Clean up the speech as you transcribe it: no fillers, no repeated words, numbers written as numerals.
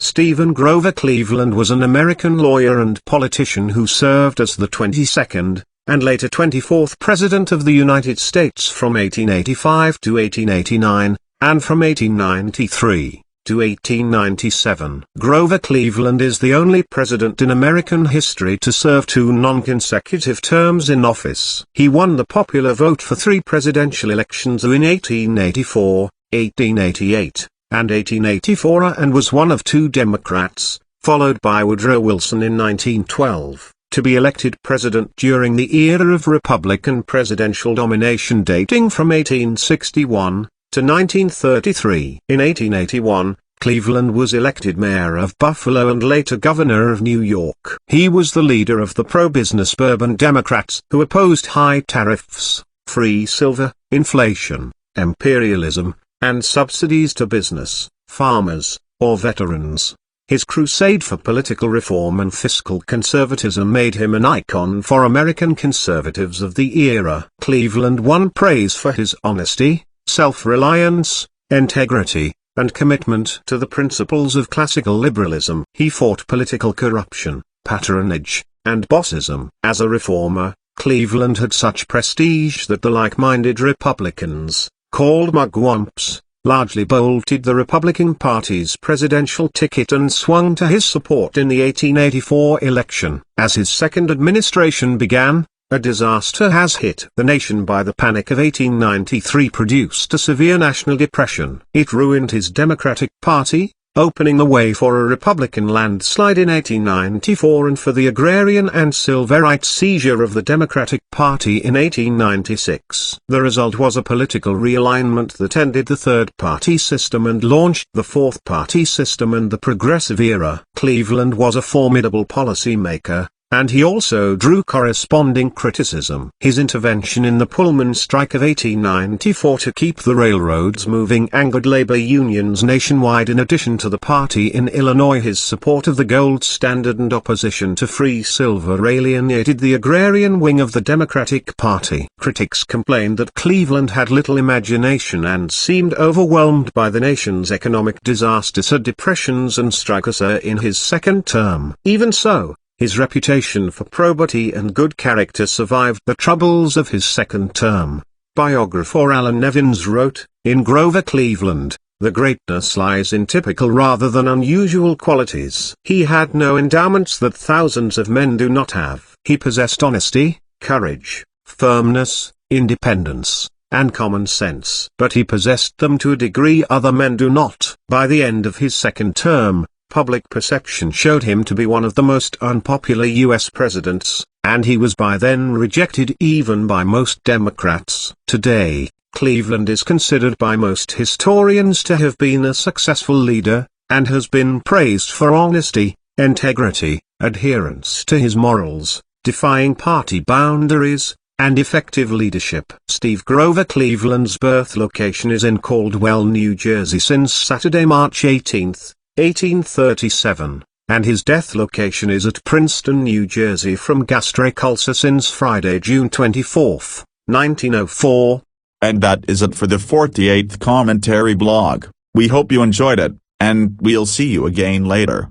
Stephen Grover Cleveland was an American lawyer and politician who served as the 22nd, and later 24th President of the United States from 1885 to 1889, and from 1893 to 1897. Grover Cleveland is the only president in American history to serve 2 non-consecutive terms in office. He won the popular vote for 3 presidential elections in 1884, 1888, and 1884 and was one of 2 Democrats, followed by Woodrow Wilson in 1912, to be elected president during the era of Republican presidential domination dating from 1861 to 1933. In 1881, Cleveland was elected mayor of Buffalo and later governor of New York. He was the leader of the pro-business Bourbon Democrats who opposed high tariffs, free silver, inflation, imperialism, and subsidies to business, farmers, or veterans. His crusade for political reform and fiscal conservatism made him an icon for American conservatives of the era. Cleveland won praise for his honesty, self-reliance, integrity, and commitment to the principles of classical liberalism. He fought political corruption, patronage, and bossism. As a reformer, Cleveland had such prestige that the like-minded Republicans, called mugwumps, largely bolted the Republican Party's presidential ticket and swung to his support in the 1884 election. As his second administration began, a disaster has hit the nation by the Panic of 1893 produced a severe national depression. It ruined his Democratic Party, opening the way for a Republican landslide in 1894 and for the agrarian and civil rights seizure of the Democratic Party in 1896. The result was a political realignment that ended the third-party system and launched the fourth-party system and the progressive era. Cleveland was a formidable policymaker, and he also drew corresponding criticism. His intervention in the Pullman strike of 1894 to keep the railroads moving angered labor unions nationwide. In addition to the party in Illinois, his support of the gold standard and opposition to free silver alienated the agrarian wing of the Democratic Party. Critics complained that Cleveland had little imagination and seemed overwhelmed by the nation's economic disasters, depressions and strikes in his second term. Even so, his reputation for probity and good character survived the troubles of his second term. Biographer Alan Nevins wrote, "In Grover Cleveland, the greatness lies in typical rather than unusual qualities. He had no endowments that thousands of men do not have. He possessed honesty, courage, firmness, independence, and common sense. But he possessed them to a degree other men do not." By the end of his second term, public perception showed him to be one of the most unpopular U.S. presidents, and he was by then rejected even by most Democrats. Today, Cleveland is considered by most historians to have been a successful leader, and has been praised for honesty, integrity, adherence to his morals, defying party boundaries, and effective leadership. Steve Grover Cleveland's birth location is in Caldwell, New Jersey since Saturday, March 18, 1837, and his death location is at Princeton, New Jersey from gastric ulcer since Friday, June 24, 1904. And that is it for the 48th commentary blog. We hope you enjoyed it, and we'll see you again later.